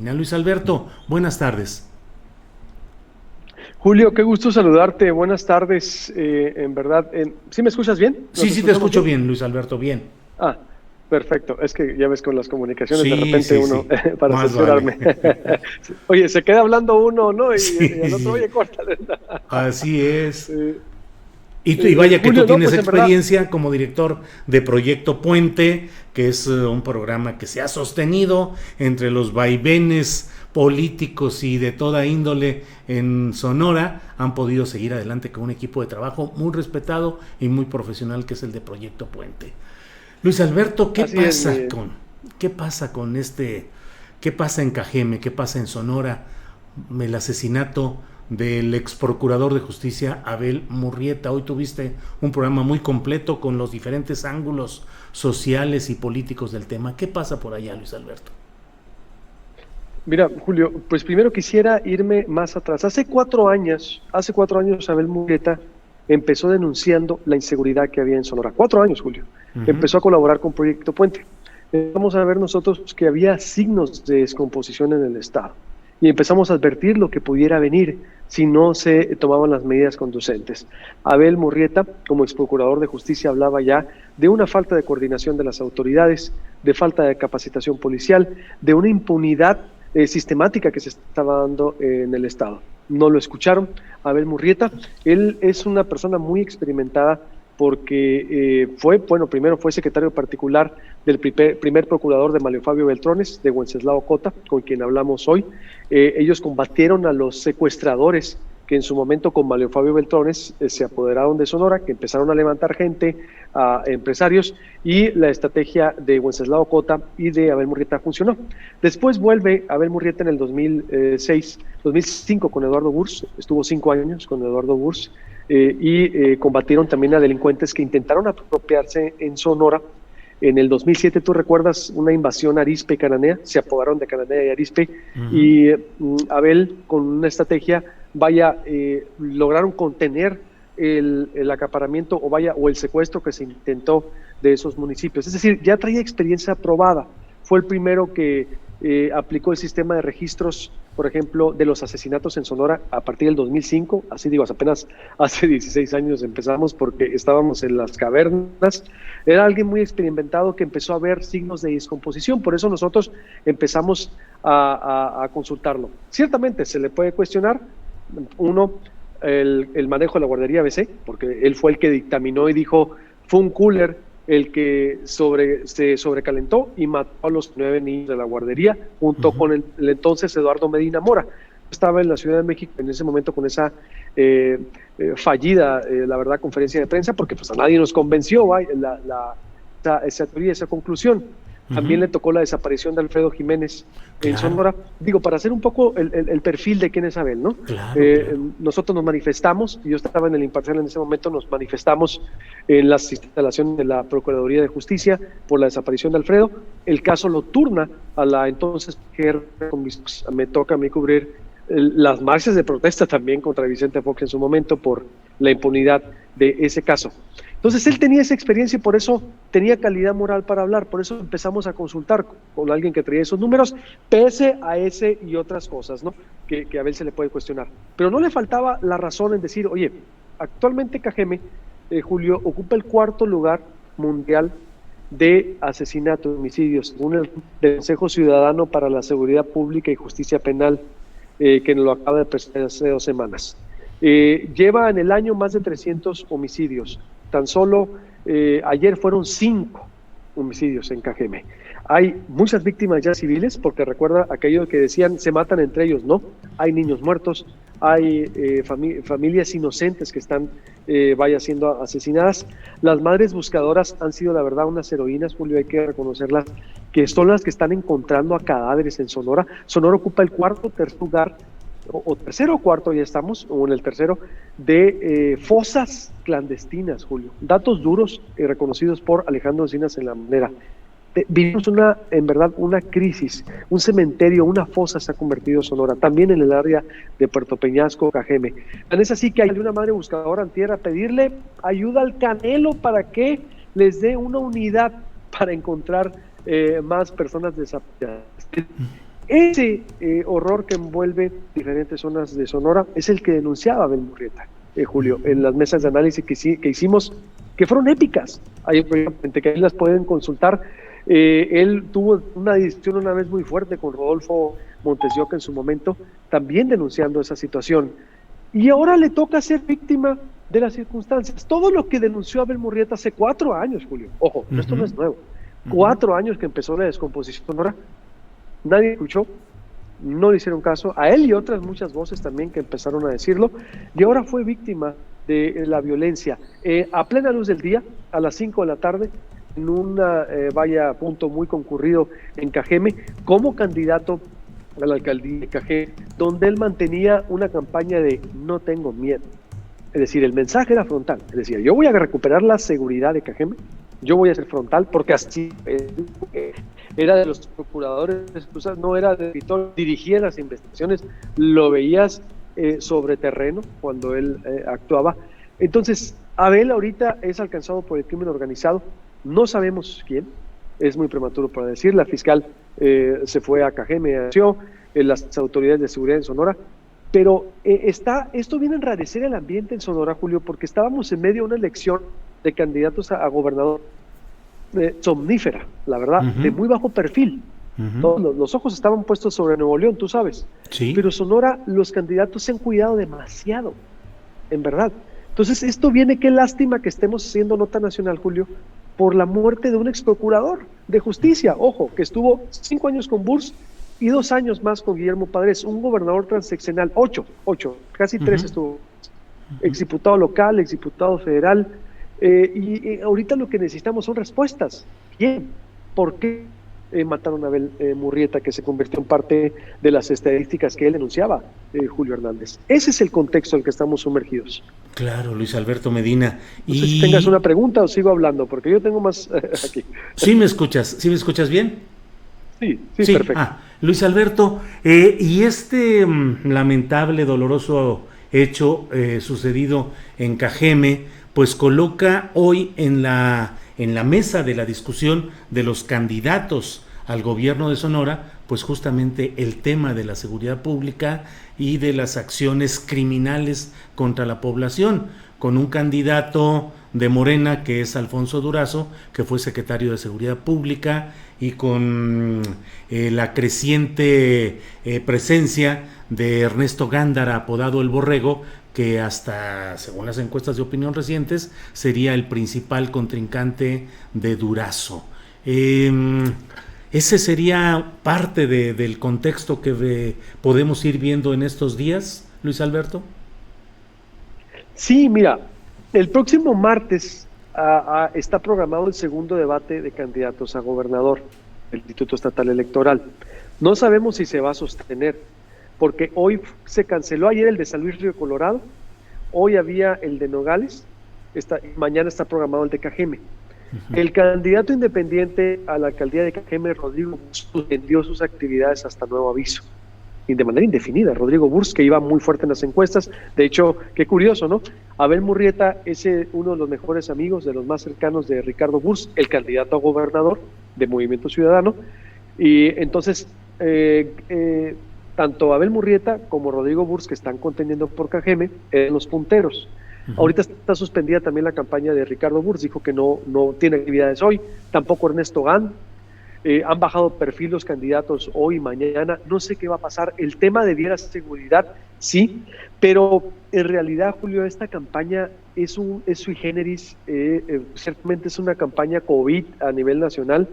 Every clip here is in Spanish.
Luis Alberto, buenas tardes. Julio, qué gusto saludarte. Buenas tardes. En verdad, ¿sí me escuchas bien? Sí, ¿Nos sí, te escuchamos escucho bien? bien, Luis Alberto, bien. Ah, perfecto. Es que ya ves con las comunicaciones de Sí, repente sí, uno, sí, para más vale. cerciorarme. Oye, se queda hablando uno, ¿no? Y Sí, el otro, sí, oye, córtale. así es. Eh, Y vaya que tú Julio, no, tienes pues en verdad, experiencia como director de Proyecto Puente, que es un programa que se ha sostenido entre los vaivenes políticos y de toda índole en Sonora. Han podido seguir adelante con un equipo de trabajo muy respetado y muy profesional que es el de Proyecto Puente. Luis Alberto, así es, mi. qué pasa con qué pasa en Cajeme, qué pasa en Sonora, el asesinato del ex procurador de justicia Abel Murrieta? Hoy tuviste un programa muy completo con los diferentes ángulos sociales y políticos del tema. ¿Qué pasa por allá, Luis Alberto? Mira, Julio, pues primero quisiera irme más atrás. Hace 4 años, Abel Murrieta empezó denunciando la inseguridad que había en Sonora. 4 años, Julio. Uh-huh. Empezó a colaborar con Proyecto Puente. Empezamos a ver nosotros que había signos de descomposición en el Estado y empezamos a advertir lo que pudiera venir si no se tomaban las medidas conducentes. Abel Murrieta, como ex procurador de justicia, hablaba ya de una falta de coordinación de las autoridades, de falta de capacitación policial, de una impunidad sistemática que se estaba dando en el Estado. No lo escucharon. Abel Murrieta, él es una persona muy experimentada porque primero fue secretario particular del primer procurador de Mario Fabio Beltrones, de Wenceslao Cota, con quien hablamos hoy. Ellos combatieron a los secuestradores que en su momento con Mario Fabio Beltrones se apoderaron de Sonora, que empezaron a levantar gente, a empresarios, y la estrategia de Wenceslao Cota y de Abel Murrieta funcionó. Después vuelve Abel Murrieta en el 2005 con Eduardo Burs, estuvo 5 años con Eduardo Burs, combatieron también a delincuentes que intentaron apropiarse en Sonora. En el 2007, tú recuerdas una invasión a Arizpe y Cananea, se apoderaron de Cananea y Arizpe, Uh-huh. y Abel, con una estrategia, lograron contener el acaparamiento o el secuestro que se intentó de esos municipios. Es decir, ya traía experiencia probada. Fue el primero que aplicó el sistema de registros, por ejemplo, de los asesinatos en Sonora a partir del 2005, así digo, apenas hace 16 años empezamos porque estábamos en las cavernas. Era alguien muy experimentado que empezó a ver signos de descomposición, por eso nosotros empezamos a consultarlo. Ciertamente se le puede cuestionar, uno, el manejo de la guardería ABC, porque él fue el que dictaminó y dijo, fue un cooler el que se sobrecalentó y mató a los 9 niños de la guardería, junto Uh-huh. con el entonces Eduardo Medina Mora. Estaba en la Ciudad de México en ese momento con esa fallida, la verdad, conferencia de prensa, porque pues a nadie nos convenció esa teoría, esa conclusión. Uh-huh. También le tocó la desaparición de Alfredo Jiménez en Claro, Sonora. Digo, para hacer un poco el perfil de quién es Abel, ¿no? claro, claro. Nosotros nos manifestamos, yo estaba en el Imparcial en ese momento, nos manifestamos en las instalaciones de la Procuraduría de Justicia por la desaparición de Alfredo. El caso lo turna a la entonces mujer, me toca a mí cubrir las marchas de protesta también contra Vicente Fox en su momento por la impunidad de ese caso. Entonces él tenía esa experiencia y por eso tenía calidad moral para hablar, por eso empezamos a consultar con alguien que traía esos números, pese a ese y otras cosas, ¿no? Que a Abel se le puede cuestionar. Pero no le faltaba la razón en decir, oye, actualmente Cajeme, Julio, ocupa el 4º lugar mundial de asesinatos, homicidios, según el Consejo Ciudadano para la Seguridad Pública y Justicia Penal, que nos lo acaba de presentar hace 2 semanas. Lleva en el año más de 300 homicidios. Tan solo ayer fueron 5 homicidios en Cajeme. Hay muchas víctimas ya civiles, porque recuerda aquello que decían, se matan entre ellos, ¿no? Hay niños muertos, hay familias inocentes que están siendo asesinadas. Las madres buscadoras han sido, la verdad, unas heroínas, Julio, hay que reconocerlas, que son las que están encontrando a cadáveres en Sonora. Sonora ocupa el tercer lugar, o tercero o cuarto, ya estamos, o en el tercero, de fosas clandestinas, Julio. Datos duros y reconocidos por Alejandro Encinas en La Manera. Vivimos en verdad, una crisis, un cementerio, una fosa se ha convertido Sonora, también en el área de Puerto Peñasco, Cajeme. Tan es así que hay una madre buscadora en tierra a pedirle ayuda al Canelo para que les dé una unidad para encontrar más personas desaparecidas. Ese horror que envuelve diferentes zonas de Sonora es el que denunciaba Abel Murrieta, Julio, en las mesas de análisis que hicimos, que fueron épicas. Hay gente que ahí las pueden consultar. Él tuvo una discusión una vez muy fuerte con Rodolfo Montes de Oca en su momento, también denunciando esa situación. Y ahora le toca ser víctima de las circunstancias. Todo lo que denunció Abel Murrieta hace 4 años, Julio. Ojo, esto no es nuevo. 4 años que empezó la descomposición sonora. Nadie escuchó, no le hicieron caso. A él y otras muchas voces también que empezaron a decirlo. Y ahora fue víctima de la violencia. A plena luz del día, a las 5 de la tarde, en una punto muy concurrido en Cajeme, como candidato a la alcaldía de Cajeme, donde él mantenía una campaña de no tengo miedo. Es decir, el mensaje era frontal. Es decir, yo voy a recuperar la seguridad de Cajeme, yo voy a ser frontal, porque así era de los procuradores, no era de escritor, dirigía las investigaciones, lo veías sobre terreno cuando él actuaba. Entonces, Abel ahorita es alcanzado por el crimen organizado, no sabemos quién, es muy prematuro para decir. La fiscal se fue a Cajeme, las autoridades de seguridad en Sonora, pero esto viene a enrarecer el ambiente en Sonora, Julio, porque estábamos en medio de una elección de candidatos a gobernador somnífera, la verdad, de muy bajo perfil. Todos los ojos estaban puestos sobre Nuevo León, tú sabes. Sí. Pero Sonora, los candidatos se han cuidado demasiado, en verdad. Entonces, esto viene, qué lástima que estemos haciendo nota nacional, Julio, por la muerte de un ex procurador de justicia, ojo, que estuvo 5 años con Burs y 2 años más con Guillermo Padres, un gobernador transeccional, 8, casi 3 estuvo, exdiputado local, exdiputado federal, y ahorita lo que necesitamos son respuestas. ¿Quién? ¿Por qué mataron a Abel Murrieta, que se convirtió en parte de las estadísticas que él denunciaba, Julio Hernández? Ese es el contexto en el que estamos sumergidos. Claro, Luis Alberto Medina. No sé si tengas una pregunta o sigo hablando, porque yo tengo más aquí. ¿Sí me escuchas bien? Sí, perfecto. Luis Alberto, y este lamentable, doloroso hecho sucedido en Cajeme, pues coloca hoy en la mesa de la discusión de los candidatos al gobierno de Sonora, pues justamente el tema de la seguridad pública y de las acciones criminales contra la población, con un candidato de Morena que es Alfonso Durazo, que fue secretario de Seguridad Pública, y con la creciente presencia de Ernesto Gándara, apodado El Borrego, que hasta, según las encuestas de opinión recientes, sería el principal contrincante de Durazo. ¿Ese sería parte del contexto que podemos ir viendo en estos días, Luis Alberto? Sí, mira, el próximo martes está programado el segundo debate de candidatos a gobernador del Instituto Estatal Electoral. No sabemos si se va a sostener, porque hoy se canceló ayer el de San Luis Río Colorado, hoy había el de Nogales, mañana está programado el de Cajeme. El candidato independiente a la alcaldía de Cajeme, Rodrigo Burs, suspendió sus actividades hasta nuevo aviso, y de manera indefinida. Rodrigo Burs, que iba muy fuerte en las encuestas, de hecho, qué curioso, ¿no? Abel Murrieta es uno de los mejores amigos, de los más cercanos de Ricardo Burs, el candidato a gobernador de Movimiento Ciudadano, y entonces tanto Abel Murrieta como Rodrigo Burs, que están contendiendo por Cajeme, eran los punteros. Ahorita está suspendida también la campaña de Ricardo Burs, dijo que no tiene actividades hoy, tampoco Ernesto Gán. Han bajado perfil los candidatos hoy y mañana, no sé qué va a pasar. El tema debiera ser seguridad, sí, pero en realidad, Julio, esta campaña es sui generis, ciertamente es una campaña COVID a nivel nacional,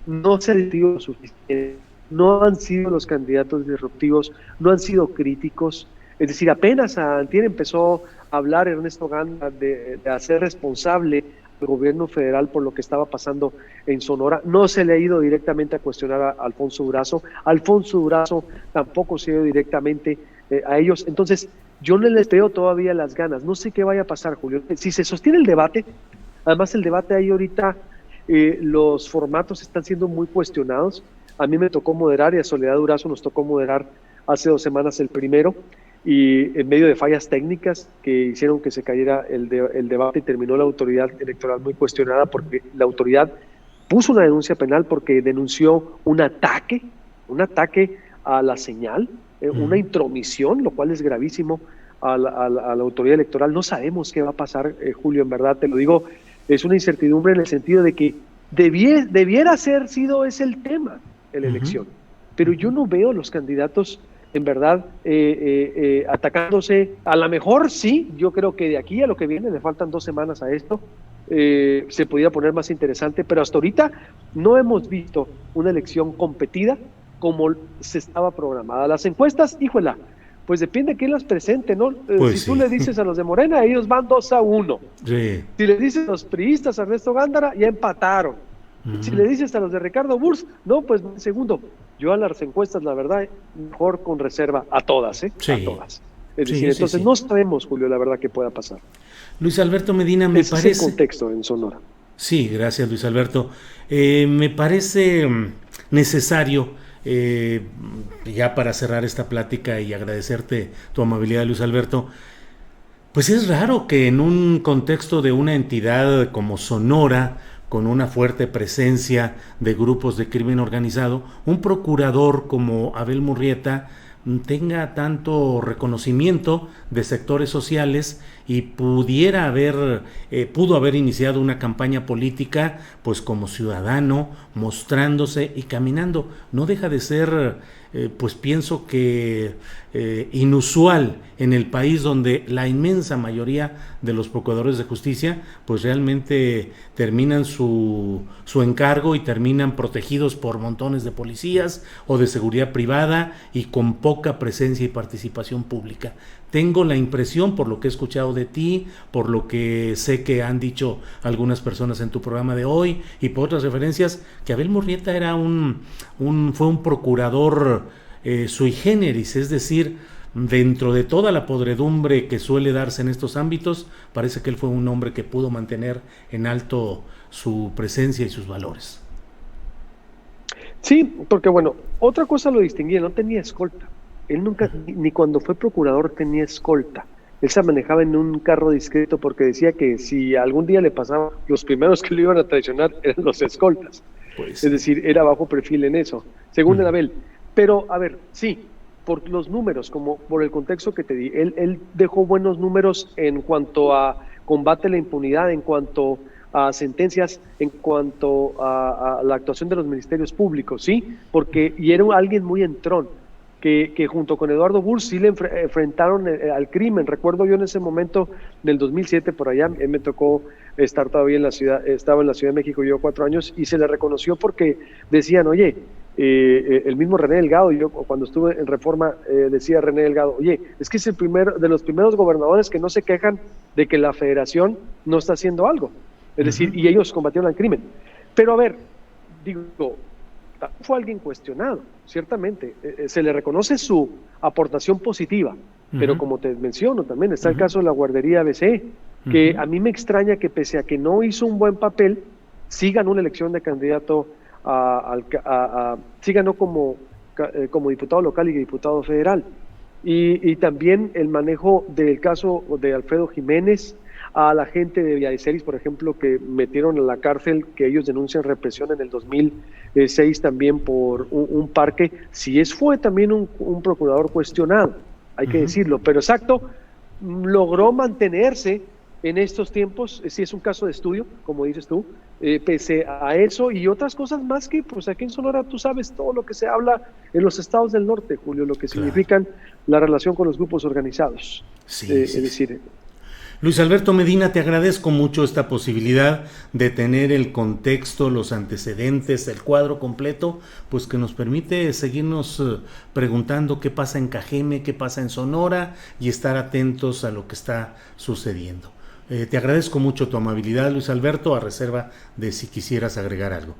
no se ha decidido lo suficiente, no han sido los candidatos disruptivos, no han sido críticos. Es decir, apenas antier empezó a hablar Ernesto Gán de hacer responsable al gobierno federal por lo que estaba pasando en Sonora. No se le ha ido directamente a cuestionar a Alfonso Durazo. Alfonso Durazo tampoco se ha ido directamente a ellos. Entonces, yo no les veo todavía las ganas. No sé qué vaya a pasar, Julio. Si se sostiene el debate, además el debate ahí ahorita, los formatos están siendo muy cuestionados. A mí me tocó moderar y a Soledad Durazo nos tocó moderar hace 2 semanas el primero, y en medio de fallas técnicas que hicieron que se cayera el debate, y terminó la autoridad electoral muy cuestionada porque la autoridad puso una denuncia penal porque denunció un ataque a la señal, una intromisión, lo cual es gravísimo a la autoridad electoral. No sabemos qué va a pasar, Julio, en verdad, te lo digo, es una incertidumbre en el sentido de que debiera ser sido ese el tema en la elección, pero yo no veo los candidatos en verdad atacándose. A lo mejor sí, yo creo que de aquí a lo que viene, le faltan 2 semanas a esto, se podría poner más interesante, pero hasta ahorita no hemos visto una elección competida como se estaba programada. Las encuestas, híjola, pues depende de quién las presente, ¿no? Pues si sí. tú le dices a los de Morena, ellos van 2-1. Sí. Si le dices a los priistas, a Ernesto Gándara, ya empataron. Si le dices a los de Ricardo Burs, no, pues segundo. Yo a las encuestas, la verdad, mejor con reserva a todas, Sí. a todas. Es Sí, decir, entonces sí. no sabemos, Julio, la verdad que pueda pasar. Luis Alberto Medina, me Ese parece... es el contexto en Sonora. Sí, gracias Luis Alberto. Me parece necesario, ya para cerrar esta plática y agradecerte tu amabilidad, Luis Alberto, pues es raro que en un contexto de una entidad como Sonora, con una fuerte presencia de grupos de crimen organizado, un procurador como Abel Murrieta tenga tanto reconocimiento de sectores sociales y pudo haber iniciado una campaña política pues como ciudadano, mostrándose y caminando. No deja de ser pues pienso que inusual en el país donde la inmensa mayoría de los procuradores de justicia pues realmente terminan su encargo y terminan protegidos por montones de policías o de seguridad privada y con poca presencia y participación pública. Tengo la impresión, por lo que he escuchado de ti, por lo que sé que han dicho algunas personas en tu programa de hoy y por otras referencias, que Abel Murrieta era fue un procurador sui generis, es decir, dentro de toda la podredumbre que suele darse en estos ámbitos, parece que él fue un hombre que pudo mantener en alto su presencia y sus valores. Sí, porque bueno, otra cosa lo distinguía, no tenía escolta. Él nunca, ni cuando fue procurador tenía escolta. Él se manejaba en un carro discreto porque decía que si algún día le pasaba, los primeros que lo iban a traicionar eran los escoltas. Pues, es decir, era bajo perfil en eso, según el Abel. Pero, a ver, sí, por los números, como por el contexto que te di, él dejó buenos números en cuanto a combate a la impunidad, en cuanto a sentencias, en cuanto a la actuación de los ministerios públicos, ¿sí? Y era alguien muy entrón, que junto con Eduardo Burs sí le enfrentaron al crimen. Recuerdo yo en ese momento, del 2007, por allá, me tocó estar todavía en la ciudad, estaba en la Ciudad de México, yo 4 años, y se le reconoció porque decían, oye, el mismo René Delgado, yo cuando estuve en Reforma, decía René Delgado, oye, es que es el de los primeros gobernadores que no se quejan de que la federación no está haciendo algo. Es decir, y ellos combatieron al crimen. Pero a ver, digo, fue alguien cuestionado, ciertamente. Se le reconoce su aportación positiva, pero como te menciono también, está el caso de la guardería ABC, que a mí me extraña que pese a que no hizo un buen papel, sí ganó una elección de candidato sí ganó como diputado local y diputado federal. Y también el manejo del caso de Alfredo Jiménez, a la gente de Villadeseris, por ejemplo, que metieron a la cárcel, que ellos denuncian represión en el 2006 también por un parque. Sí, fue también un procurador cuestionado, hay que decirlo, pero exacto, logró mantenerse en estos tiempos. Sí es un caso de estudio, como dices tú, pese a eso y otras cosas más que, pues aquí en Sonora tú sabes todo lo que se habla en los estados del norte, Julio, lo que significan la relación con los grupos organizados. Sí, es decir, Luis Alberto Medina, te agradezco mucho esta posibilidad de tener el contexto, los antecedentes, el cuadro completo, pues que nos permite seguirnos preguntando qué pasa en Cajeme, qué pasa en Sonora y estar atentos a lo que está sucediendo. Te agradezco mucho tu amabilidad, Luis Alberto, a reserva de si quisieras agregar algo.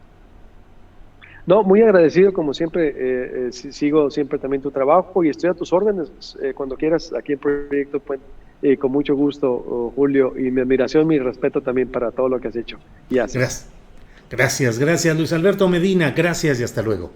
No, muy agradecido, como siempre, sigo siempre también tu trabajo y estoy a tus órdenes cuando quieras aquí en Proyecto Puente. Con mucho gusto, Julio, y mi admiración, mi respeto también para todo lo que has hecho y haces. Gracias, Luis Alberto Medina, gracias y hasta luego.